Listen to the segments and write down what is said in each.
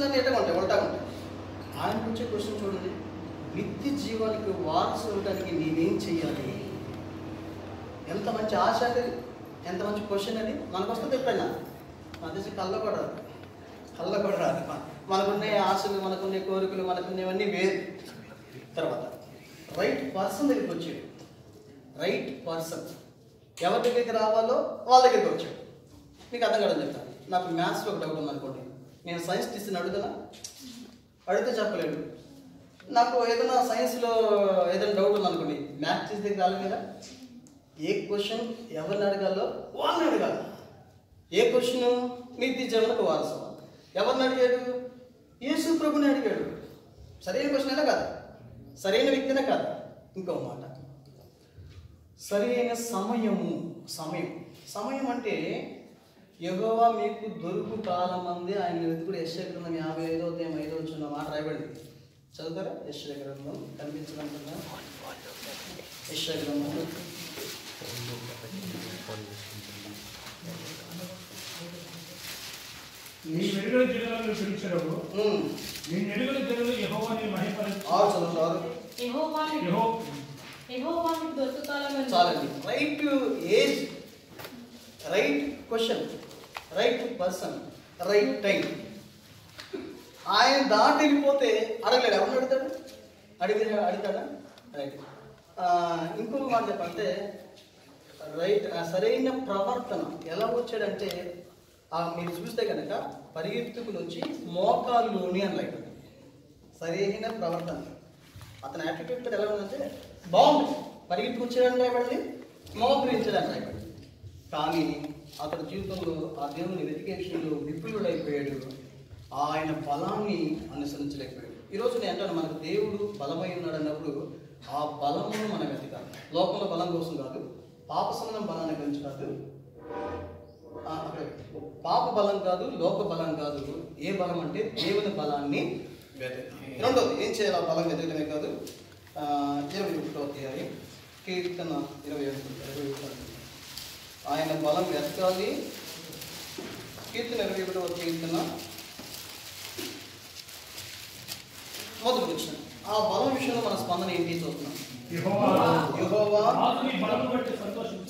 క్వశ్చన్లు అన్నీ ఎట్టగా ఉంటాయి, ఉల్టా ఉంటాయి. ఆయనకు వచ్చే క్వశ్చన్ చూడండి, నిత్య జీవానికి వారసు అవడానికి నేనేం చెయ్యాలి? ఎంత మంచి ఆశ అది, ఎంత మంచి క్వశ్చన్ అది. మనకు వస్తుంది ఎప్పుడైనా అదే కళ్ళ కూడా రాదు. మనకున్న ఆశలు, మనకున్న కోరికలు, మనకున్నవన్నీ వేరు. తర్వాత రైట్ పర్సన్ దగ్గరికి వచ్చాడు. రైట్ పర్సన్ ఎవరి దగ్గరికి రావాలో వాళ్ళ దగ్గరికి వచ్చాడు. మీకు అర్థం కాదని చెప్తాను. నాకు మ్యాథ్స్లో ఒక డౌట్ ఉందనుకోండి, నేను సైన్స్ టీచర్ని అడుగుతానా? అడిగితే చెప్పలేడు. నాకు ఏదైనా సైన్స్లో ఏదైనా డౌట్ ఉందనుకోండి, మ్యాథ్స్ టీచర్ దగ్గరికి రాలేదు కదా. ఏ క్వశ్చన్ ఎవరిని అడగాలో వాళ్ళని అడగాలి. ఏ క్వశ్చన్ నిత్య జీవనకు వారసు ఎవరిని అడిగాడు? యేసు ప్రభుని అడిగాడు. సరైన క్వశ్చన్ అయినా కాదు, సరైన వ్యక్తినే కాదు. ఇంకో మాట, సరైన సమయం అంటే యెహోవా మీకు దొరుకు కాలం అంది ఆయన వెతుకుడు. యెషయా గ్రంథం 55:5 మాట రాయబడింది. చదువుతారా? యెషయా గ్రంథం కనిపించదంటున్నా. యెషయా గ్రంథం నీ వెలుగుల జనులను పిలిచెదవు, నీ వెలుగుల జనులు యెహోవాని మహిమపరచు. యెహోవాని దొరుకు కాలం అంది. చాలండి. Right age, right question, right person, right time. ఆయన దాటి వెళ్ళిపోతే అడగలేడు. ఎవరిని అడుగుతాడు? అడుగుతాడా? రైట్. ఇంకొక మాట చెప్పంటే రైట్ సరైన ప్రవర్తన ఎలా వచ్చాడంటే మీరు చూస్తే కనుక పరిగెత్తుకు నుంచి మోకాల్లోని అని రైట్. సరైన ప్రవర్తన, అతని యాటిట్యూడ్ ఎలా ఉందంటే బాగుంది. పరిగెత్తుకు వచ్చేయడానికి రాయబడింది, మోకరించడానికి రాయబడింది. కానీ అతని జీవితంలో ఆ దేవుని వెతికే విషయంలో విపులుడైపోయాడు. ఆయన బలాన్ని అనుసరించలేకపోయాడు. ఈరోజు నేను అంటాను, మనకు దేవుడు బలమై ఉన్నాడు అన్నప్పుడు ఆ బలమును మనం వెతకాలి. లోకంలో బలం కోసం కాదు, పాప సంబంధం బలాన్ని గురించి కాదు, పాప బలం కాదు, లోక బలం కాదు. ఏ బలం అంటే దేవుని బలాన్ని వెతకాలి. రెండోది ఏం చేయాలి? ఆ బలం వెతకడమే కాదు. 21వ అధ్యాయం కీర్తన 21 ఆయన బలం వెతకాలి. కీర్తన 21వ కీర్తన మొదటి వచ్చిన ఆ బలం విషయంలో మన స్పందన ఏంటి చూస్తున్నాం. యెహోవా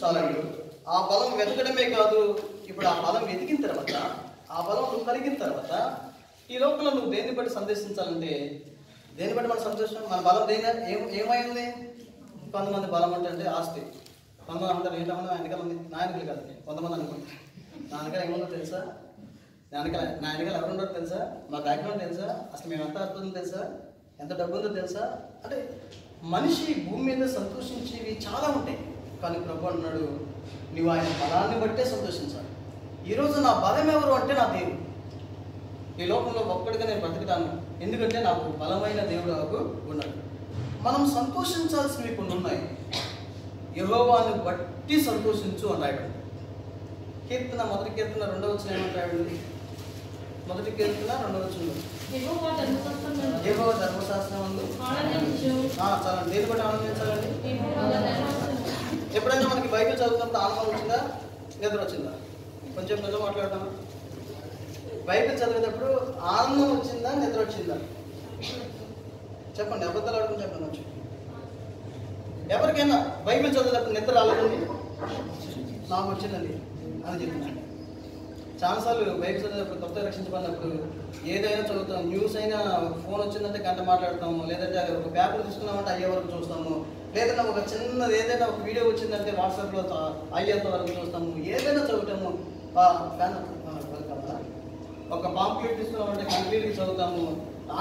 చాలండి. ఆ బలం వెతకడమే కాదు, ఇప్పుడు ఆ బలం వెతికిన తర్వాత, ఆ బలం నువ్వు కలిగిన తర్వాత ఈ లోపల నువ్వు దేన్ని బట్టి సందేశించాలంటే, దేన్ని బట్టి మన సంతోషం, మన బలం దేని ఏమైంది? కొంతమంది బలం అంటే ఆస్తి. కొంతమంది అంటారు ఏంటన్నా వెనకాల ఉంది. నా వెనకాల కదండి, కొంతమంది అనుకుంటారు నా వెనకాల ఏముందో తెలుసా, నా వెనకాల ఎవరుండో తెలుసా, మా బ్యాక్గ్రౌండ్ తెలుసా, అసలు మేము ఎంత అర్థం తెలుసా, ఎంత డబ్బు ఉందో తెలుసా. అంటే మనిషి భూమి మీద సంతోషించేవి చాలా ఉంటాయి. కానీ ప్రభు అన్నాడు, నువ్వు ఆయన బలాన్ని బట్టే సంతోషించాలి. ఈరోజు నా బలం ఎవరు అంటే నా దేవుడు. ఈ లోకంలో ఒక్కడిగా నేను బ్రతుకుతాను, ఎందుకంటే నాకు బలమైన దేవుడు నాకు ఉన్నాడు. మనం సంతోషించాల్సినవి కొన్ని ఉన్నాయి. యెహోవాను బట్టి సంతోషించు అని రాయబడింది. కీర్తన మొదటి కీర్తన 2వ వచనం ఏమని రాయబడింది? మొదటి కీర్తన 2వ వచనం, యెహోవా ధర్మశాస్త్రం నందు చాలా దేని బట్టి ఆనందించాలండి. ఎప్పుడైనా మనకి బైబిల్ చదువుతున్నప్పుడు ఆనందం వచ్చిందా, నిద్ర వచ్చిందా? కొంచెం నిజం మాట్లాడతాం. బైబిల్ చదివేటప్పుడు ఆనందం వచ్చిందా, నిద్ర వచ్చిందా? చెప్పండి, అబద్ధాలు ఆడుకుని చెప్పండి. వచ్చి ఎవరికైనా బైబిల్ చదివేటప్పుడు నిద్ర రాలేదండి? నాకు వచ్చిందండి అని చెప్తున్నాను. చాలాసార్లు బైబిల్ చదివేటప్పుడు కొత్త రక్షించబడినప్పుడు ఏదైనా చదువుతాం. న్యూస్ అయినా ఫోన్ వచ్చిందంటే గంట మాట్లాడతాము, లేదంటే ఒక పేపర్ తీసుకున్నామంటే అయ్యే వరకు చూస్తాము, లేదంటే ఒక చిన్నది ఏదైనా ఒక వీడియో వచ్చిందంటే వాట్సాప్లో అయ్యేంత వరకు చూస్తాము, ఏదైనా చదువుతాము. ఒక పాంప్లెట్ తీసుకున్నామంటే కంప్లీట్గా చదువుతాము,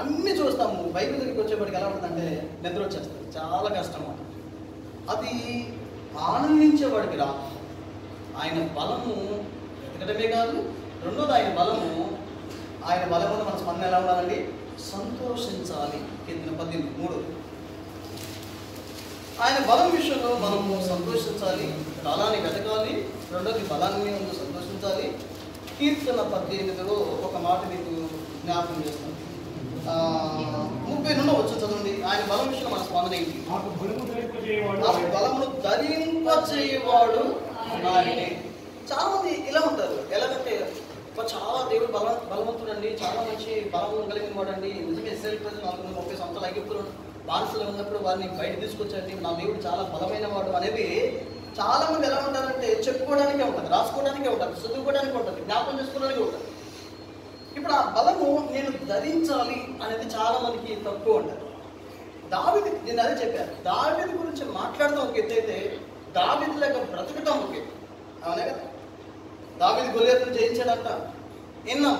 అన్నీ చూస్తాము. బైబిల్ దగ్గరికి వచ్చేప్పటికి ఎలా ఉంటుందంటే నిద్ర వచ్చేస్తుంది. చాలా కష్టం. అది ఆనందించేవాడికి రా. ఆయన బలము వెతకడమే కాదు, రెండోది ఆయన బలము మన స్పందన ఎలా ఉండాలండి? సంతోషించాలి. కీర్తన 13:3 ఆయన బలం విషయంలో మనము సంతోషించాలి, బలాన్ని వెతకాలి. రెండోది బలాన్ని ముందు సంతోషించాలి. కీర్తన 18లో ఒక మాట మీకు జ్ఞాపకం చేస్తాను. 32 వచ్చి చదవండి. ఆయన బలం విషయంలో మన స్పందన ఏంటి? బలమును ధరింపచేయవాడు నాయనే. చాలా మంది ఇలా ఉంటారు. ఎలాగంటే చాలా దేవుడు బలవంతుడండి, చాలా మంచి బలం కలిగిన వాడండి, నిజంగా ఇశ్రాయేలు ప్రజలు 430 సంవత్సరాలు ఐగుప్తులు బానిసలు ఉన్నప్పుడు వారిని బయట తీసుకొచ్చారండి, నా దేవుడు చాలా బలమైన వాడు అనేది చాలా మంది ఎలా ఉంటారంటే చెప్పుకోవడానికే ఉంటుంది, రాసుకోవడానికే ఉంటుంది, చదువుకోవడానికి ఉంటుంది, జ్ఞాపకం చేసుకోవడానికి ఉంటుంది. ఇప్పుడు ఆ బలము నేను ధరించాలి అనేది చాలా మందికి తక్కువ ఉంటుంది. దావీదు, నేను అదే చెప్పాను, దావీదు గురించి మాట్లాడటం ఒక ఎత్తు అయితే దావీదు లేక బ్రతకటం ఒక ఎత్తు. అవునే కదా, దావీదు గొలియాతును జయించాడంట విన్నాం.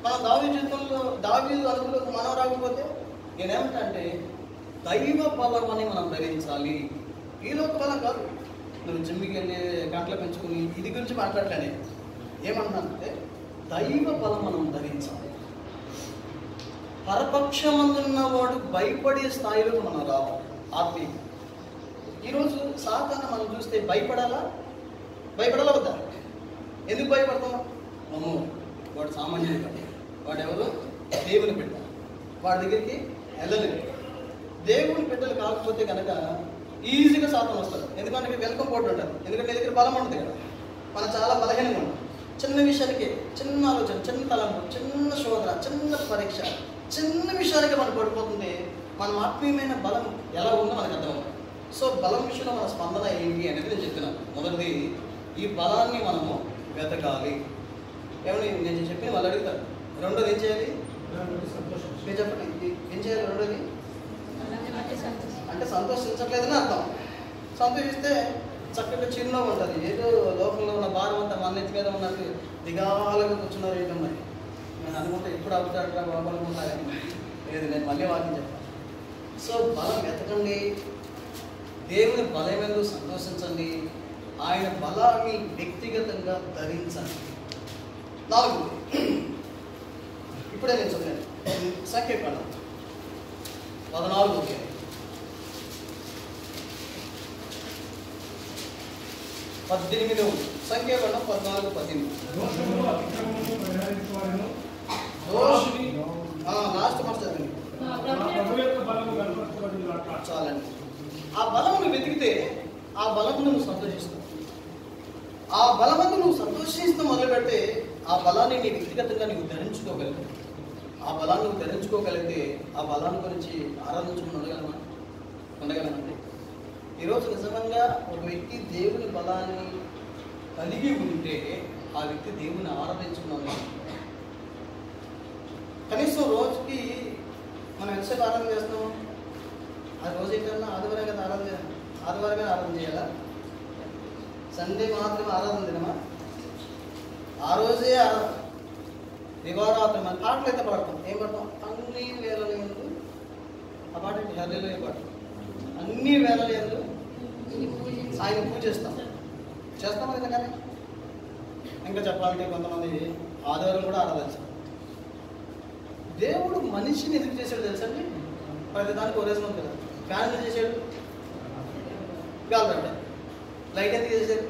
మనం దావీదు జీవితంలో దావీదు అనుకులకు మనం రాకపోతే నేనేమంటా అంటే దైవ బలం అని మనం ధరించాలి. ఈ లోక బలం కాదు. నువ్వు జిమ్మికి వెళ్ళి గంటలు పెంచుకుని ఇది గురించి మాట్లాడలేనే. ఏమంటానంటే దైవ బలం మనం ధరించాలి. పరపక్షమందున్నవాడు భయపడే స్థాయిలో మనం రావాలి ఆత్మీయ. ఈరోజు సాతాను మనం చూస్తే భయపడాలా వద్దా? ఎందుకు భయపడతాం? అమ్మో వాడు సామాన్యుడు కాదు, వాడు ఎవరు? దేవుని బిడ్డ, వాడి దగ్గరికి వెళ్ళలేదు. దేవుని బిడ్డలు కాకపోతే కనుక ఈజీగా సాతాను వస్తారు. ఎందుకంటే వెల్కమ్ బోర్డు ఉంటుంది, ఎందుకంటే నీ దగ్గర బలం ఉంటుంది కదా. మనం చాలా బలహీనంగా ఉంటాం. చిన్న విషయానికి చిన్న ఆలోచన, చిన్న తలంపు, చిన్న శోధన, చిన్న పరీక్ష, చిన్న విషయానికి మనం పడిపోతుంది. మన ఆత్మీయమైన బలం ఎలా ఉందో మనకు అర్థమవుతుంది. సో బలం విషయంలో మన స్పందన ఏంటి అనేది నేను చెప్తున్నాను. మొదటిది, ఈ బలాన్ని మనము వెతకాలి. ఏమని నేను చెప్పి వాళ్ళు అడుగుతారు. రెండోది ఏం చేయాలి? మీరు చెప్పండి, ఏం చేయాలి? రెండోది అంటే సంతోషించట్లేదని అర్థం. సంతోషిస్తే చక్కగా చిరునవ్వు ఉంటుంది. ఏదో లోకంలో ఉన్న భారం అంతా మన నెత్తి మీద ఉన్నట్టు దిగాలుగా కూర్చున్నారు ఏంటో. నేను అనుకుంటే ఎప్పుడు అవుతాడరా బాబు అనుకుంటాను. లేదు, నేను మళ్ళీ వాకింగ్ చెప్తాను. సో బలం వెతకండి, దేవుని బలమేందు సంతోషించండి, ఆయన బలాన్ని వ్యక్తిగతంగా ధరించండి. 4, ఇప్పుడే నేను చదివాను సంఖ్యాకాండం 14 18 సంఖ్యాకాండం 14-18. లాస్ట్ మాట చదివండి చాలండి. ఆ బలమును వెతికితే ఆ బలమును నువ్వు సంతోషిస్తావు. ఆ బలమును నువ్వు సంతోషిస్తూ మొదలు పెడితే ఆ బలాన్ని నీ వ్యక్తిగతంగా నీవు ధరించుకోగలుగుతావు. ఆ బలాన్ని నువ్వు ధరించుకోగలిగితే ఆ బలాన్ని గురించి ఆరాధించుకుని ఉండగలమండి. ఈరోజు నిజంగా ఒక వ్యక్తి దేవుని బలాన్ని కలిగి ఉంటే ఆ వ్యక్తి దేవుని ఆరాధించుకున్నాను. కనీసం రోజుకి మనం ఎంతసేపు ఆరాధన చేస్తాం? ఆ రోజు ఏంటన్నా ఆదివారం కదా ఆదివారమే ఆరాధన చేయాలా? సండే మాత్రమే ఆరాధన తినమా? ఆ రోజే దివారాత్రి మన పాటలు అయితే పాడతాం. ఏం పాడతాం? అన్ని వేళల యందు, ఆ పాట హల్లెలూయా పాడతాం. అన్ని వేళల యందు ఆయన పూజిస్తాం, చేస్తాం కదా. కానీ ఇంకా చెప్పాలంటే కొంతమంది ఆదివారం కూడా ఆరాధించారు. దేవుడు మనిషిని ఎందుకు చేశాడు తెలుసండి? ప్రతిదానికి ఒరేసం ఉంది కదా. ఫ్యాన్ ఎందుకు చేశాడు? గాలి. లైట్ ఎందుకు చేశాడు?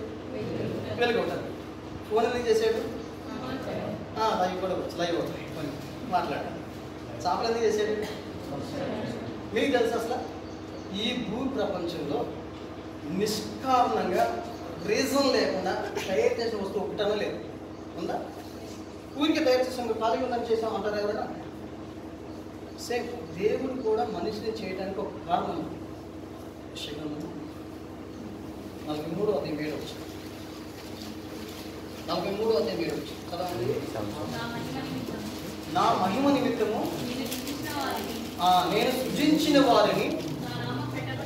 వెలుగు ఉంటాడు. ఫోన్ ఎందుకు చేశాడు? లైవ్ కూడా లైవ్ అవుతాయి మాట్లాడాలి. చేపలు ఎందుకు చేశాడు? మీకు తెలుసు అసలు ఈ భూ ప్రపంచంలో నిష్కారణంగా రీజన్ లేకుండా తయారు చేసిన వస్తువు ఒకటనే లేదు. ఉందా? ఊరికి తయారు చేసిన ఖాళీ ఉందని చేసాం అంటారు ఎవరైనా? సేమ్ దేవుడు కూడా మనిషిని చేయడానికి ఒక కారణం ఉంది. 43:7 వచ్చింది. 43:7 వచ్చింది చదవండి. నా మహిమ నిమిత్తము నేను సృజించిన వారిని,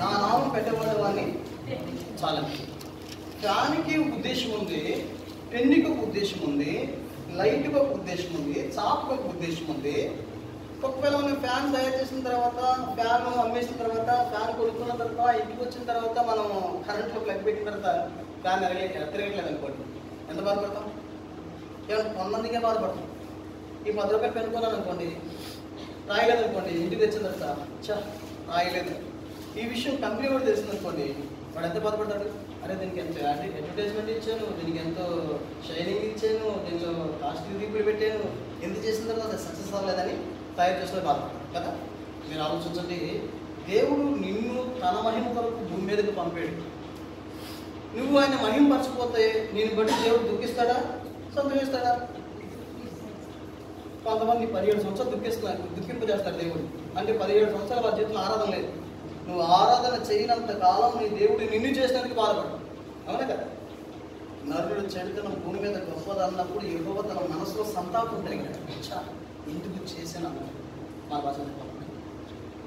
నా నామం పెట్టబడిన వారిని చాలండి. ఫ్యాన్కి ఒక ఉద్దేశం ఉంది, పెన్నుకి ఒక ఉద్దేశం ఉంది, లైట్కి ఒక ఉద్దేశం ఉంది, చాప్కి ఒక ఉద్దేశం ఉంది. ఒకవేళ మనం ఫ్యాన్ తయారు చేసిన తర్వాత, ఫ్యాన్ అమ్మేసిన తర్వాత, ఫ్యాన్ కొనుక్కున్న తర్వాత, ఇంటికి వచ్చిన తర్వాత మనం కరెంట్లో ప్లగ్ పెట్టిన తర్వాత ఫ్యాన్ తిరగట్లేదు అనుకోండి, ఎంత బాధపడతాం? ఏమన్నా కొంతమందికే బాధపడతాం. ఈ 10 రూపాయలు పెనుకున్నాను అనుకోండి, రాయలేదు అనుకోండి, ఇంటికి తెచ్చిన తర్వాత రాయలేదు. ఈ విషయం కంపెనీ కూడా తెలిసింది అనుకోండి, వాడు ఎంత బాధపడతాడు? అరే దీనికి ఎంత అడ్వర్టైజ్మెంట్ ఇచ్చాను, దీనికి ఎంతో షైనింగ్ ఇచ్చాను, దీంట్లో కాస్ట్లీ రీపులు పెట్టాను, ఎంత చేసిన తర్వాత సక్సెస్ అవ్వలేదని తయారు చేసుకునే బాధపడతాడు కదా. మీరు ఆలోచించండి, దేవుడు నిన్ను తన మహిమ కొరకు భూమి మీదకి పంపాడు. నువ్వు ఆయన మహిమపరచిపోతే నేను బట్టి దేవుడు దుఃఖిస్తాడా? సంతోషిస్తాడా? కొంతమంది 17 సంవత్సరాలు దుఃఖింపజేస్తారు దేవుడు. అంటే 17 సంవత్సరాలు వారి జీవితంలో ఆరాధన లేదు. నువ్వు ఆరాధన చేయనంత కాలం నీ దేవుడు నిన్ను చేసినందుకు బాధపడు. అవునా కదా? నరుడు చెడుతనం భూమి మీద గొప్పదన్నప్పుడు యెహోవా తన మనసులో సంతాపం కలిగినాడు. ఎందుకు చేశాను మా భాష చెప్పాలి.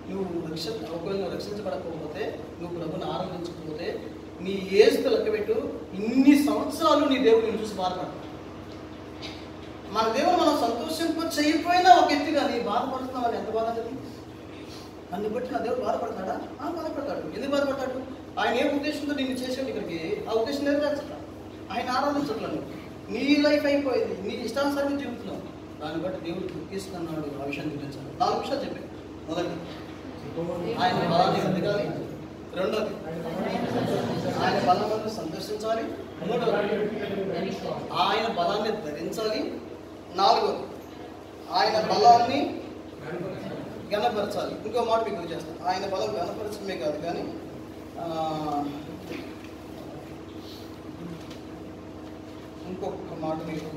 నువ్వు ఒకవేళ నువ్వు రక్షించబడకపోతే, నువ్వు ప్రభుని ఆరాధించకపోతే, నీ ఏజ్తో లెక్కబెట్టు, ఇన్ని సంవత్సరాలు నీ దేవుడు నేను చూసి బాధపడతాడు. మన దేవుడు మనం సంతోషింప చేయకపోయినా ఒక ఎత్తుగా నీ బాధపడుతున్నావు. ఎంత బాధ అది? నన్ను బట్టి నా దేవుడు బాధపడతాడా? బాధపడతాడు. ఎందుకు బాధపడతాడు? ఆయన ఏ ఉద్దేశంతో నిన్ను చేసాడు ఇక్కడికి, ఆ ఉద్దేశం నెరవేర్చట. ఆయన ఆరాధించట్లను. నీ లైఫ్ అయిపోయింది, నీ ఇష్టానుసారంగా జీవితున్నావు. దాన్ని బట్టి దేవుడు దుఃఖిస్తున్నాడు. ఆ విషయాన్ని గుర్తించాలి. 4 విషయాలు చెప్పాను. మొదటి, ఆయన బలాన్ని వెతకాలి. రెండోది, ఆయన బలాన్ని సందర్శించాలి. మూడోది, ఆయన బలాన్ని ధరించాలి. నాలుగోది, ఆయన బలాన్ని ఘనపరచాలి. ఇంకో మాట మీకు గుర్తు చేస్తాను. ఆయన బలం ఘనపరచడమే కాదు, కానీ ఇంకొక మాట మీకు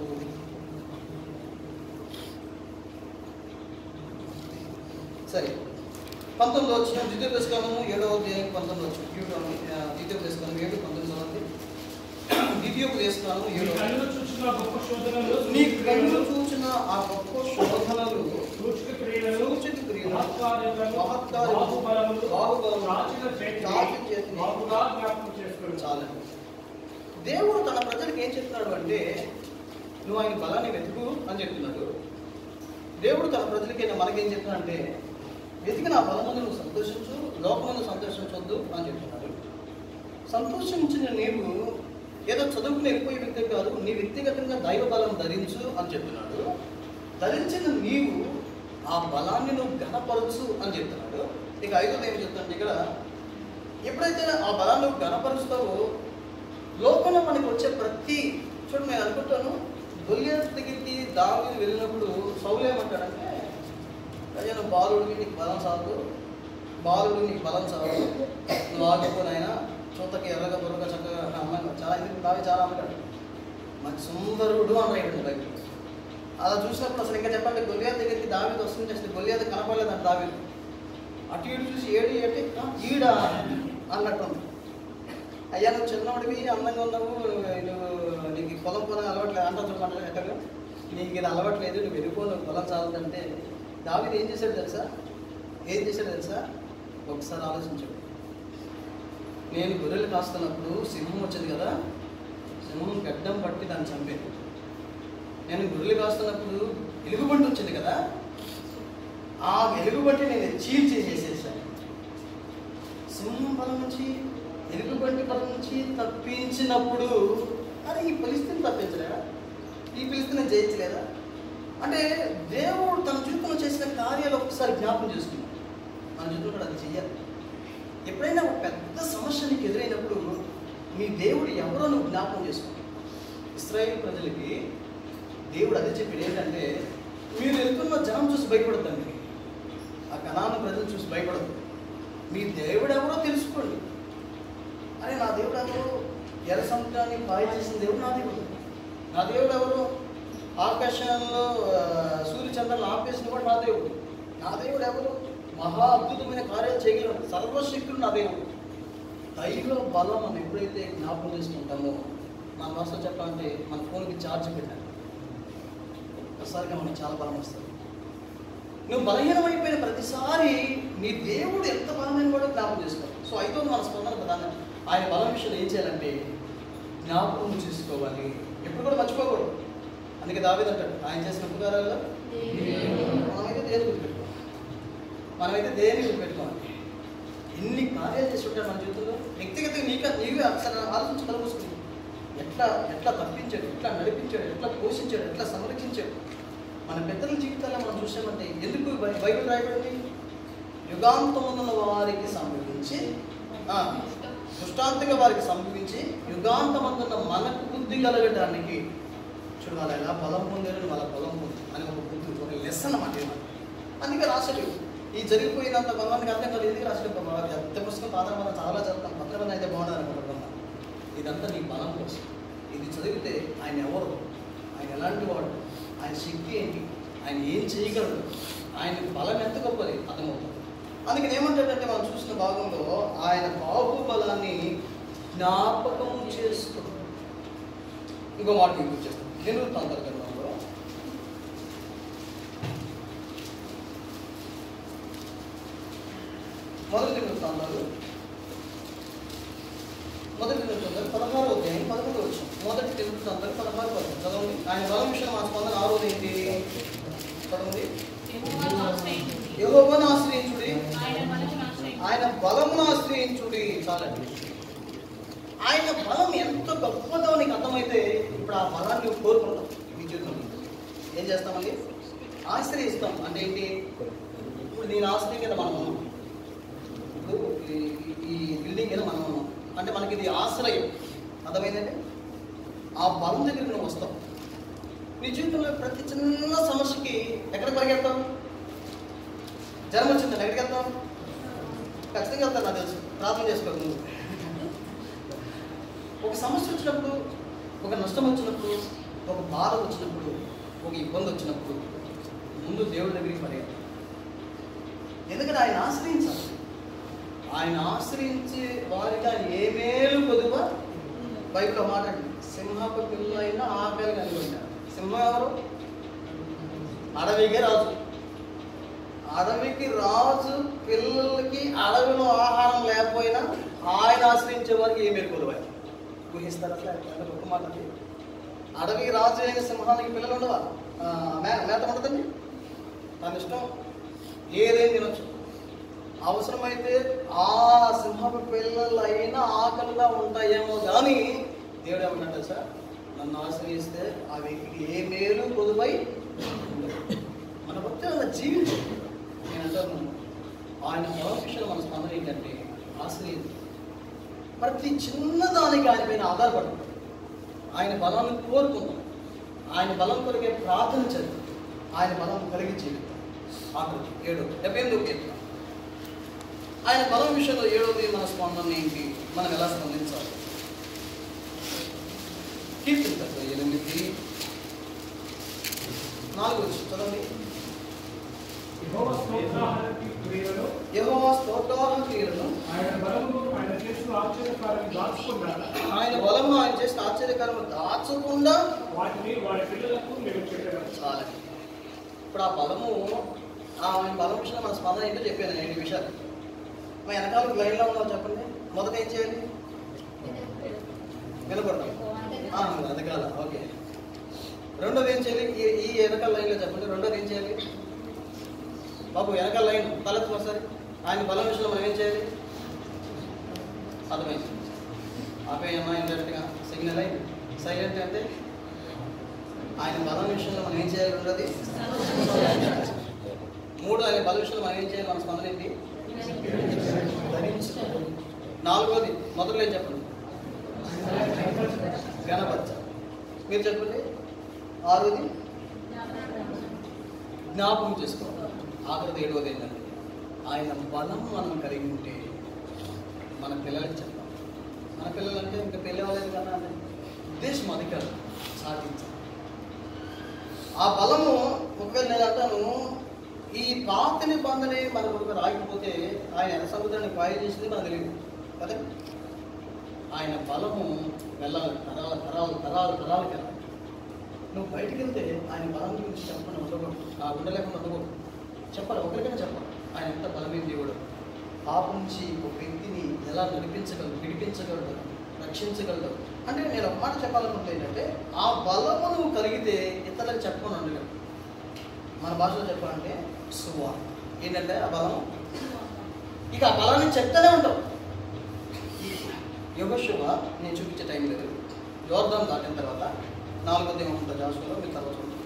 సరే 19 వచ్చిన ద్వితీయోపదేశకాండము 7వ అధ్యాయం 19 వచ్చిన ద్వితీయోపదేశకాండము 7:19 ద్వితీయోపదేశకాండము 7. నీ కన్నులు చూచిన ఆ గొప్ప శోధనలు, సూచక క్రియలు, చాలా. దేవుడు తన ప్రజలకు ఏం చెప్తున్నాడు అంటే, నువ్వు ఆయన బలాన్ని వెతుకు అని చెప్తున్నాడు. దేవుడు తన ప్రజలకి మనకేం చెప్తున్నాడు అంటే, వెతికి నా బలమును నువ్వు సంతోషించు, లోకమును సంతోషించొద్దు అని చెప్తున్నాడు. సంతోషించిన నీవు ఏదో చదువుకుని వెళ్ళిపోయే వ్యక్తి కాదు, నీ వ్యక్తిగతంగా దైవ బలం ధరించు అని చెప్తున్నాడు. ధరించిన నీవు ఆ బలాన్ని నువ్వు ఘనపరచు అని చెప్తున్నాడు. ఇక 5వది ఏమి చెప్తానంటే, ఇక్కడ ఎప్పుడైతే ఆ బలాన్ని నువ్వు ఘనపరుస్తావో, లోకంలో మనకి వచ్చే ప్రతి చూడండి, నేను అనుకుంటాను, గొల్లియాతు దగ్గరికి దావీదు వెళ్ళినప్పుడు సౌలు ఏమంటాడంటే, అయ్యా నువ్వు బాలుడికి నీకు బలం చాలు, బాలుడు నీకు బలం చాలు, నువ్వు ఆగిపోయినా చూతకి ఎర్రగా బుర్రగా చక్కగా అమ్మాయి చాలా ఎందుకు దావి చాలా అమ్మాడు మంచి సుందరుడు అన్నాడు బయట. అలా చూసినప్పుడు అసలు ఇంకా చెప్పండి, గొల్లియాతు దగ్గరికి దావీదు వస్తుంది, అసలు గొల్లియాతు కనపడలేదంట. దావీదు అటు ఇటు చూసి ఏడు ఈడ అన్నట్టుంది. అయ్యా నువ్వు చిన్నవాడివి, అందంగా ఉన్నావు, నీకు పొలం అలవాట్లేదు అంటా చూడమంటారు. ఎక్కడ నీకు ఇది అలవాట్లేదు, నువ్వు వెళ్ళిపో, నువ్వు పొలం చాలదంటే దావీదు ఏం చేశాడు తెలుసా? ఒకసారి ఆలోచించాడు. నేను గొర్రెలు కాస్తున్నప్పుడు సింహం వచ్చింది కదా, సింహం గడ్డం పట్టి దాన్ని చంపేది. నేను గొర్రెలు కాస్తున్నప్పుడు ఎలుగుబంటి వచ్చింది కదా, ఆ ఎలుగుబంటి నేను చీల్చేసేసాను. సింహం బలం నుంచి, ఎలుగుబంటి బలం నుంచి తప్పించినప్పుడు, అరే ఈ పరిస్థితిని తప్పించలేదా, ఈ పరిస్థితిని జయించలేదా అంటే, దేవుడు తన జీవితంలో చేసిన కార్యాలు ఒకసారి జ్ఞాపకం చేసుకున్నాడు. మన జీవితంలో కూడా అది చెయ్యాలి. ఎప్పుడైనా ఒక పెద్ద సమస్య నీకు ఎదురైనప్పుడు మీ దేవుడు ఎవరో నువ్వు జ్ఞాపకం చేసుకో. ఇశ్రాయేలు ప్రజలకి దేవుడు అదే చెప్పాడు, ఏంటంటే మీరు వెళ్తున్న జనం చూసి భయపడద్దండి, ఆ కనాను ప్రజలు చూసి భయపడద్దు, మీ దేవుడు ఎవరో తెలుసుకోండి. అరే నా దేవుడు ఎవరు? ఎర్ర సముద్రాన్ని పాయ చేసిన దేవుడు నా దేవుడు. నా దేవుడు ఎవరు? ఆకాశంలో సూర్యచంద్రాలను ఆపేసిన కూడా నా దేవుడు. నా దేవుడు ఎవరు? మహా అద్భుతమైన కార్యాలు చేయగలడు, సర్వశక్తుడు నా దేవుడు. దైవ బలం మనం ఎప్పుడైతే జ్ఞాపకం చేసుకుంటామో, మన భాష చెప్పాలంటే మన ఫోన్కి ఛార్జ్ పెట్టాలి, ఒక్కసారిగా మనకు చాలా బలం వస్తుంది. నువ్వు బలహీనమైపోయిన ప్రతిసారి నీ దేవుడు ఎంత బలమైన కూడా జ్ఞాపకం చేసుకోవాలి. సో 5వది మన స్పందన ప్రధానం. ఆయన బలం విషయంలో ఏం చేయాలంటే జ్ఞాపకం చేసుకోవాలి, ఎప్పుడు కూడా మర్చిపోకూడదు. అందుకే దావీదు అంటాడు, ఆయన చేసిన ఉపకారాల్లో మనమైతే దేని గుర్తుపెట్టుకోవాలి. ఎన్ని కార్యాలు చేసి ఉంటాడు మన జీవితంలో. వ్యక్తిగతంగా నీవే అసలు ఆలోచించి కలుగుతుంది. ఎట్లా తప్పించాడు, ఎట్లా నడిపించాడు, ఎట్లా పోషించాడు, ఎట్లా సంరక్షించాడు. మన పెద్దల జీవితాల్లో మనం చూసామంటే ఎందుకు బైబిల్ రాయబడింది? యుగాంతమున్న వారికి సంభవించి, దృష్టాంతంగా వారికి సంభవించి, యుగాంతమందున్న మనకు బుద్ధి కలగడానికి. చూడు వాళ్ళు ఎలా బలం పొందారు, వాళ్ళ బలం పొంది అని ఒక బుద్ధి, ఒక లెసన్ అన్నమాట. అందుకే రాశాడు. ఈ జరిగిపోయినంత కొంతమందికి అర్థం కాదు, ఎందుకు రాశాడు? ఎంత పుస్తకం పాత్ర మనం చాలా చదువుతాం, పత్రం అయితే బాగుండదు అనుకుంటున్నాం. ఇదంతా నీ బలం కోసం. ఇది చదివితే ఆయన ఎవరు, ఆయన ఎలాంటి వాడు, ఆయన శక్తి ఏంటి, ఆయన ఏం చేయగలడు, ఆయన బలం ఎంత గొప్పది అర్థమవుతుంది. అందుకని ఏమంటాడంటే మనం చూసిన భాగంలో ఆయన బాహుబలాన్ని జ్ఞాపకం చేసుకో. ఇంకో మాట మీకు గుర్తిస్తాను. దినవృత్తాంతాల గ్రంథంలో మొదటి దినవృత్తాంతాలు 16వ అధ్యాయం 11వ వచనం. మొదటి దినవృత్తాంతాలు 16వ వచనం చదవండి. ఆయన బలం విషయం మా స్పందన 6వ ఏంటి చదవండి. యెహోవాను ఆశ్రయించుడి, ఆయన బలమును ఆశ్రయించుడి. చాలండి. ఆయన బలం ఎంత గొప్పదో నీకు అర్థమైతే ఇప్పుడు ఆ బలాన్ని నువ్వు కోరుకుంటాం. మీ జీవితంలో ఏం చేస్తామండి? ఆశ్రయిస్తాం. అంటే ఏంటి? ఇప్పుడు నేను ఆశ్రయం కింద మనం ఉన్నాం. ఇప్పుడు ఈ బిల్డింగ్ కింద మనం ఉన్నాం అంటే మనకి ఇది ఆశ్రయం. అర్థమైందండి? ఆ బలం దగ్గరికి నువ్వు వస్తావు. నీ జీవితంలో ప్రతి చిన్న సమస్యకి ఎక్కడికి పరిగెడతావు? జ్వరం వచ్చిందండి, ఎక్కడికి వెళ్తావు? ఖచ్చితంగా వెళ్తాను, నాకు తెలుసు. ప్రార్థన చేసుకోవాలి నువ్వు. ఒక సమస్య వచ్చినప్పుడు, ఒక నష్టం వచ్చినప్పుడు, ఒక బాధ వచ్చినప్పుడు, ఒక ఇబ్బంది వచ్చినప్పుడు ముందు దేవుడి దగ్గరికి పరిగెత్తాలి. ఎందుకంటే ఆయన ఆశ్రయించాలి. ఆయన ఆశ్రయించే వారికి ఆయన ఏ మేలు కొదువ బైబిల్లో మాట్లాడండి. సింహపు పిల్ల అయినా ఆకలి కలిగి ఉంటారు. సింహం ఎవరు? అడవికే రాజు. అడవికి రాజు పిల్లలకి అడవిలో ఆహారం లేకపోయినా ఆయన ఆశ్రయించే వారికి ఏ మేలు కొదువ ఊహిస్తారు. అట్లా ఎంత గొప్ప మాట. అడవికి రాజు అయిన సింహానికి పిల్లలు ఉండవా? మేత ఉండదండి. తన ఇష్టం ఏదేం తినొచ్చు. అవసరమైతే ఆ సింహపు పిల్లలు అయినా ఆకలిగా ఉంటాయేమో కానీ దేవుడు ఏమన్నాడు సార్, నన్ను ఆశ్రయిస్తే ఆ వ్యక్తికి ఏ మేలు పొదుపై మన భక్తి అలా జీవించు. నేను అంటాను ఆయన విషయంలో మన స్పందన ఏంటంటే ఆశ్రయించు. ప్రతి చిన్నదానికి ఆయన పైన ఆధారపడదు. ఆయన బలాన్ని కోరుకుందాం. ఆయన బలం కొరికే ప్రార్థించదు. ఆయన బలం కలిగి జీవితం. ఆకృతి 7 ఆయన బలం విషయంలో 7వది మన స్పందన ఏంటి, మనం ఎలా స్పందించాలి? కీర్తన 8:4 చదవండి. యెహోవా స్తోత్రార్హ క్రియలను ఆయన బలమును ఆయన చేసిన ఆశ్చర్యకార్యం దాచుకున్నాడు. ఆయన బలమును ఆయన చేసిన ఆశ్చర్యకార్యం దాచకుండా వాటిని వారి పిల్లలకు మీరు చెప్పారు. చాలా. ఇప్పుడు ఆ బలము, ఆయన బలం విషయంలో మన స్పందన ఏంటో చెప్పాను 8 విషయాలు. మా వెనకాల లైన్లో ఉన్నాం చెప్పండి. మొదట ఏం చేయాలి? వినపడతాం. వెనకాల ఓకే. రెండోది ఏం చేయాలి? ఈ వెనకాల లైన్లో చెప్పండి. రెండోది ఏం చేయాలి? బాబు వెనకాల లైన్ తలెత్తు ఒకసారి. ఆయన బలం విషయంలో మనం ఏం చేయాలి? అర్థమైంది. ఆపేయమ్మా ఇండైరెక్ట్గా సిగ్నల్ అయింది. సైలెంట్ అంటే ఆయన బలం విషయంలో మనం ఏం చేయాలి? రెండోది. 3 ఆయన బలం విషయంలో మనం ఏం చేయాలి? మన స్పందన ఏంటి? ధరించుకోవాలి. 4వది మొదలు ఏం చెప్పండి? గణపరచాలి. మీరు చెప్పండి. 6వది జ్ఞాపకం చేసుకోవాలి. ఆఖరిది 7వది ఏంటంటే ఆయన బలం మనం కలిగి ఉంటే మన పిల్లలకి చెప్పాలి. మన పిల్లలంటే ఇంకా పెళ్ళి అవ్వలేదు కదా అంటే ఉద్దేశం అది కాదు, సాధించాలి. ఆ బలము ఒకవేళ నేను అంటాను ఈ పాత నిబంధనే మన కొరకు రాకపోతే ఆయన ఎంత సముద్రాన్ని పాయ చేసింది మనకు తెలియదు కదా. ఆయన బలము వెళ్ళాలి, తరాలు తరాలు తరాలు తరాలకి వెళ్ళాలి. నువ్వు బయటికి వెళ్తే ఆయన బలం గురించి చెప్పకుండా ఉండకూడదు, ఉండలేకుండా ఉండకూడదు. చెప్పాలి, ఒకరికైనా చెప్పాలి ఆయన ఎంత బలమైన దేవుడు. పాపం నుంచి ఒక వ్యక్తిని ఎలా నడిపించగలడు, విడిపించగలడు, రక్షించగలడు. అంటే నేను ఒక మాట చెప్పాలనుకుంటే ఏంటంటే ఆ బలము నువ్వు కలిగితే ఇతరులకు చెప్పకుండా ఉండగలడు. మన భాషలో చెప్పాలంటే సువార్త. ఏంటంటే ఆ బలం, ఇక ఆ బలాన్ని చెప్తూనే ఉంటావు. యెహోషువ నేను చూపించే టైం లేదు. యోర్దాను దాటిన తర్వాత 4వ ఉంటుంది జాషువలో, మీకు తర్వాత ఉంటుంది.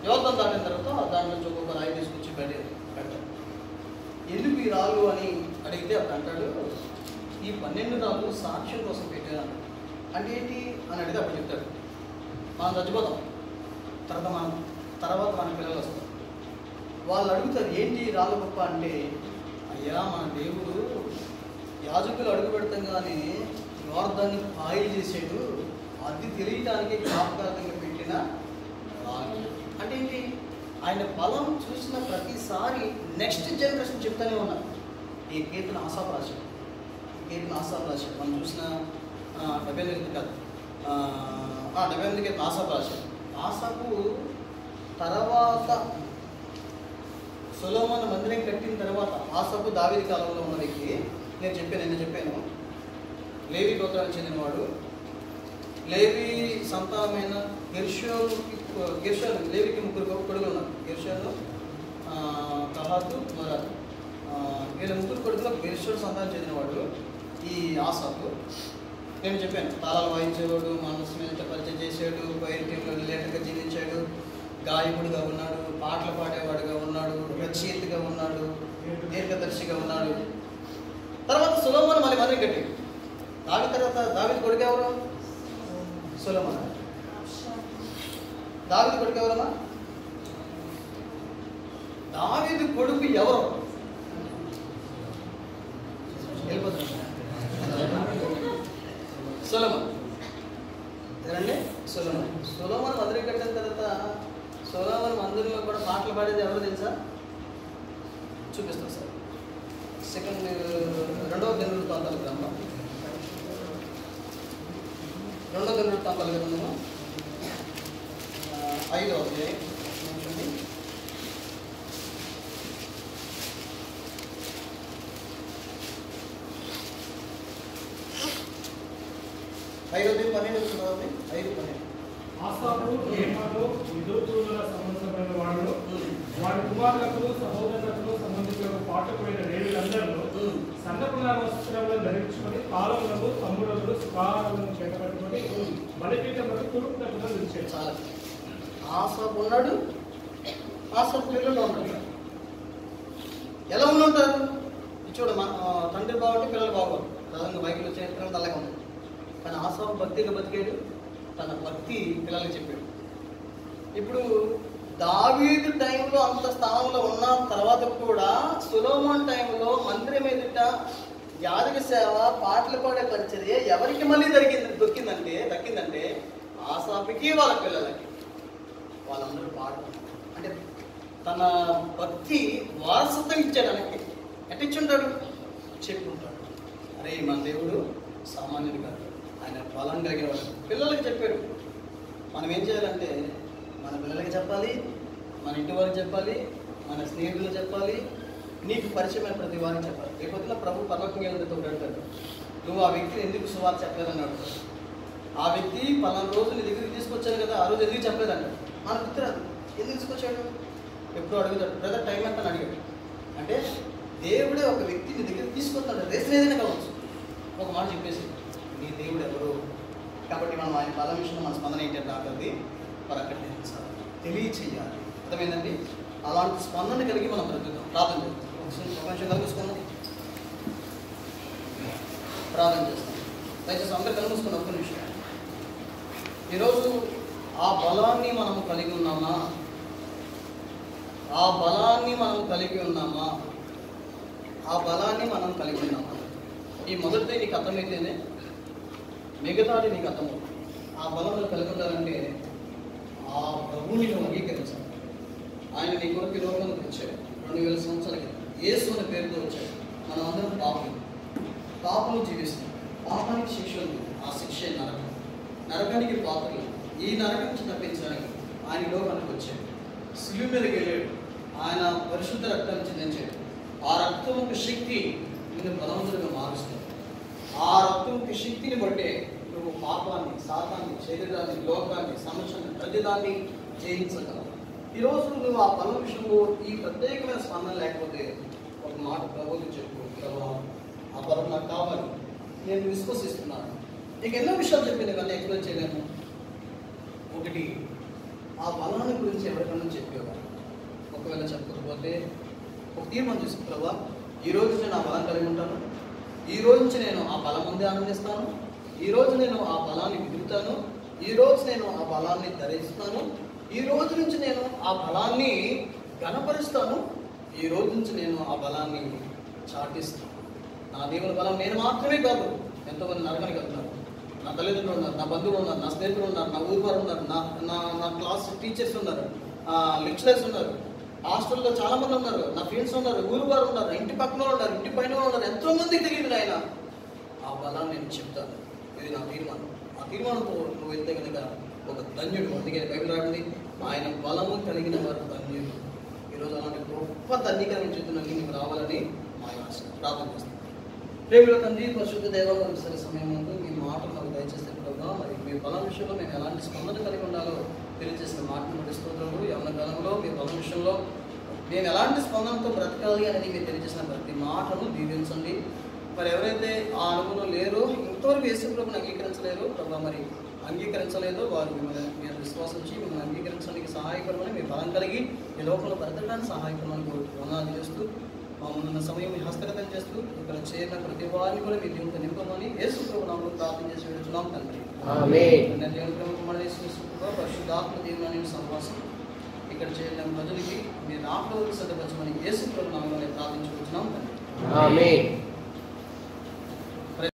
యోర్దాను దాటిన తర్వాత దాని నుంచి ఒక్కొక్క రాయి తీసుకొచ్చి పెడతాడు. ఎందుకు ఈ రాళ్ళు అని అడిగితే అప్పుడు అంటాడు ఈ 12 రాళ్ళు సాక్ష్యం కోసం పెట్టాను. అంటే ఏంటి అని అడిగితే అప్పుడు చెప్తాడు మనం చచ్చిపోతాం, తర్వాత మన పిల్లలు వస్తారు. వాళ్ళు అడుగుతారు ఏంటి రాళ్ళు గొప్ప అంటే, అయ్యా మన దేవుడు యాజకులు అడుగు పెడతాగానే యోర్దాన్ని పాయలు చేసాడు, అది తెలియటానికి జ్ఞాపకార్థంగా పెట్టిన రాళ్ళు. అంటే ఏంటి? ఆయన బలం చూసిన ప్రతిసారి నెక్స్ట్ జనరేషన్ చెప్తానే ఉన్నారు. ఈ కీర్తన ఆసాపు రాశాడు. మనం చూసిన 78 కాదు, 78 కీర్తన ఆసాపు రాశాడు. ఆసాపు తర్వాత సొలొమోను మందిరం కట్టిన తర్వాత, ఆసాపు దావీదు కాలంలో ఉన్న వ్యక్తి. నేను చెప్పాను లేవి గోత్రానికి చెందినవాడు. లేవి సంతానమైన గెర్షోను లేవికి 3 కొడుకులు ఉన్నారు. గెర్షోను, కహాతు, మరాతు. వీళ్ళ 3 కొడుకులు గెర్షోను సంతానం చెందినవాడు ఈ ఆసాపు. నేను చెప్పాను, తాళాలు వాయించేవాడు, మనసు మీద పరిచయం చేశాడు, పైరులో రిలేటెడ్గా జీవించాడు, గాయకుడిగా ఉన్నాడు, పాటలు పాడేవాడుగా ఉన్నాడు, రచయితగా ఉన్నాడు, దీర్ఘదర్శిగా ఉన్నాడు. తర్వాత సొలొమోను మళ్ళీ మందిరం కట్టాడు. దావీదు కొడుకు ఎవరు? సొలొమోను. దావీదు కొడుకు ఎవరమ్మా? దావీదు కొడుకు ఎవరు? వెళ్ళిపోతున్నా. సొలొమోను. ఎవరండి? సొలొమోను మందిరం కట్టిన తర్వాత సొలొమోను మందిరంలో కూడా పాటలు పాడేది ఎవరు తెలుసా? చూపిస్తాం సార్. రెండవ దినవృత్తాంతాల గ్రంథం 5వ అధ్యాయం. ఆసాపు హేమాను విదూతుల సంబంధమైన వాళ్ళు, వారి కుమారులకు సహోదరులకు సంబంధించిన పాటకులైన లేవీయులందరూ సన్నపునార వస్త్రములను ధరించుకొని తాళములను తమ్ముడులు సుకారములను చేతపట్టుకొని బలిపీఠములకు తూర్పు తట్టుగా నిలిచారు. చాలా ఆసాపు ఉన్నాడు, ఆసాపు పిల్లలు ఉన్నాడు. ఎలా ఉండుంటారు? చూడ తండ్రి బాగుంటే పిల్లలు బాగోరు. ప్రధానంగా బైబిల్లో చరిత్ర అలాగే ఉంది. కానీ ఆసాపు భక్తిగా బతికాడు, తన భక్తి పిల్లలకి చెప్పాడు. ఇప్పుడు దావీదు టైంలో అంత స్థానంలో ఉన్న తర్వాత కూడా సొలొమోను టైంలో మందిరం ఎదుట యాజక సేవ, పాటలు పాడే పరిచర్య ఎవరికి మళ్ళీ దక్కిందంటే ఆసాపుకి, వాళ్ళ పిల్లలకి. వాళ్ళందరూ పాడతారు. అంటే తన భక్తి వారసత్వం ఇచ్చాడు. ఆయనకి ఎట్ట ఇచ్చుంటాడు? చెప్పుకుంటాడు, అరే మన దేవుడు సామాన్యుడు కాదు, ఆయన బలం కలిగిన వాడు. పిల్లలకి చెప్పాడు. మనం ఏం చేయాలంటే మన పిల్లలకి చెప్పాలి, మన ఇంటి వారికి చెప్పాలి, మన స్నేహితులు చెప్పాలి, నీకు పరిచయమైన ప్రతి వారికి చెప్పాలి. రేపొద్దున ప్రభు పర్వకంగా అడుగుతాడు, నువ్వు ఆ వ్యక్తిని ఎందుకు సువార్త చెప్పలేదని అడుగుతాడు. ఆ వ్యక్తి పలానా రోజు నీ దగ్గరికి తీసుకొచ్చాడు కదా, ఆ రోజు ఎందుకు చెప్పలేదంట. మనకు గుర్తురాదు ఎందుకు తీసుకొచ్చాడు. ఎప్పుడు అడుగుతాడు, బ్రదర్ టైం ఎంత అని అడిగాడు. అంటే దేవుడే ఒక వ్యక్తి నీ దగ్గర తీసుకొస్తాడు. రేసిన ఏదైనా కావచ్చు, ఒక మాట చెప్పేసి నీ దేవుడు ఎవరు. కాబట్టి మనం ఆయన బలం విషయంలో మన స్పందన ఏంటంటే ఆకలి ప్రకటించాలి, తెలియచేయాలి. అర్థమైందండి? అలాంటి స్పందన కలిగి మనం బ్రతుకుతాం. ప్రార్థన చేస్తాం. కలుగుసుకుందాం, ప్రార్థన చేస్తాం. దయచేసి అందరూ కలుగుసుకున్న ఒక్క నిమిషం. ఈరోజు ఆ బలాన్ని మనం కలిగి ఉన్నామా? ఆ బలాన్ని మనం కలిగి ఉన్నామా? ఈ మొదటిది నీకు అర్థమైతేనే మిగతాది నీకు అర్థమవుతుంది. ఆ బలంలో కలిగి ఉండాలంటే ఆ ప్రభువుని నువ్వు అంగీకరించాలి. ఆయన నీ కొరకు లోకంలోకి వచ్చాడు 2000 సంవత్సరాల క్రితం. యేసు అనే పేరుతో వచ్చాడు. మనం అందరం పాపలు జీవిస్తాం. పాపానికి శిక్ష ఉంది. ఆ శిక్ష నరకానికి పాత్రలు. ఈ నరకం నుంచి తప్పించడానికి ఆయన లోకానికి వచ్చాడు. శిలువ మీదకి వెళ్ళాడు. ఆయన పరిశుద్ధ రక్తాన్ని చెందించాడు. ఆ రక్తం శక్తి నిన్ను బలవంతుడిగా మారుస్తుంది. ఆ రక్తం శక్తిని బట్టే నువ్వు పాపాన్ని, శాతాన్ని, శరీరాన్ని, లోకాన్ని, సమస్యని, ప్రతిదాన్ని జయించగలవు. ఈరోజు నువ్వు ఆ బలం విషయంలో ఈ ప్రత్యేకమైన స్పందన లేకపోతే ఒక మాట ప్రభువుకి చెప్పు, ప్రభు ఆ బలం నాకు కావాలి, నేను విశ్వసిస్తున్నాను. నీకు ఎన్నో విషయాలు చెప్పింది కానీ ఎక్స్ప్లెయిన్ చేయలేను. ఒకటి, ఆ బలాన్ని గురించి ఎవరికన్నా చెప్పేవారు. ఒకవేళ చెప్పకపోతే ఒక తీర్మానం చేసుకో, ప్రభా ఈ రోజు నేను ఆ బలం కలిగి ఉంటాను, ఈ రోజు నుంచి నేను ఆ బలం ముందే ఆనందిస్తాను, ఈ రోజు నేను ఆ బలాన్ని విడుతాను, ఈ రోజు నేను ఆ బలాన్ని ధరిస్తాను, ఈ రోజు నుంచి నేను ఆ బలాన్ని ఘనపరుస్తాను, ఈ రోజు నుంచి నేను ఆ బలాన్ని చాటిస్తాను. నా దేవుని బలం నేను మాత్రమే కాదు, ఎంతోమంది నరకానికి వెళ్తున్నారు. నా తల్లిదండ్రులు ఉన్నారు, నా బంధువులు ఉన్నారు, నా స్నేహితులు ఉన్నారు, నా ఊరు వారు ఉన్నారు, నా క్లాస్ టీచర్స్ ఉన్నారు. లెక్చరర్స్ ఉన్నారు, హాస్టల్లో చాలా మంది ఉన్నారు, నా ఫ్రెండ్స్ ఉన్నారు, ఊరు వారు ఉన్నారు, ఇంటి పక్కన ఉన్నారు, ఇంటి పైన ఉన్నారు, ఎంతో మందికి తెలియదు నాయన. ఆ బలాన్ని నేను చెప్తాను, ఇది నా తీర్మానం. ఆ తీర్మానంతో నువ్వు వెళ్తే కనుక ఒక ధన్యుడు. అందుకే బైబిల్ రాయండి, ఆయన బలము కలిగిన వారు ధన్యుడు. ఈరోజు అలాంటి గొప్ప ధన్యకరమైన జీవితంలోకి నీకు రావాలని మా ఆశ. ప్రార్థన చేస్తాను. ప్రేమల తండ్రి, పరిశుద్ధ దేవ, సరి సమయం ముందు మీ మాటలు మాకు దయచేస్తే ప్రభువా, మరి మీ బలం విషయంలో మేము ఎలాంటి స్పందన కలిగి ఉండాలో తెలియజేసిన మాటలు నడుస్తున్నారు. యవన కాలంలో మీ బలం విషయంలో మేము ఎలాంటి స్పందనతో బ్రతకాలి అనేది మీరు తెలియజేసిన ప్రతి మాటను దీవించండి. మరి ఎవరైతే ఆ అనుభవం లేరో, ఇంతవరకు యేసు ప్రభువుని అంగీకరించలేరో ప్రభావ, మరి అంగీకరించలేదో వారు మిమ్మల్ని మీరు విశ్వాసించి మిమ్మల్ని అంగీకరించడానికి సహాయకరమని, మీ బలం కలిగి ఈ లోకంలో బ్రతకడానికి సహాయకరమని వందనాలు చేస్తూ, మా ముందున్న సమయం మీ హస్తగతం చేస్తూ ఇక్కడ చేరిన ప్రతి వారిని కూడా మీ దేవునితో నింపమని యేసు ప్రభు నామములో ప్రార్థన చేసి వెళ్తున్నాం తండ్రి. ఆమేన్. దేవుని ప్రభువు పరిశుద్ధాత్మ దేవుని సహవాసం ఇక్కడ చేరిన ప్రజలకి మీరు ఆత్మకు సిద్ధపరచమని యేసు ప్రభు నామములో ప్రార్థించుకుంటున్నాం తండ్రి. ఆమేన్.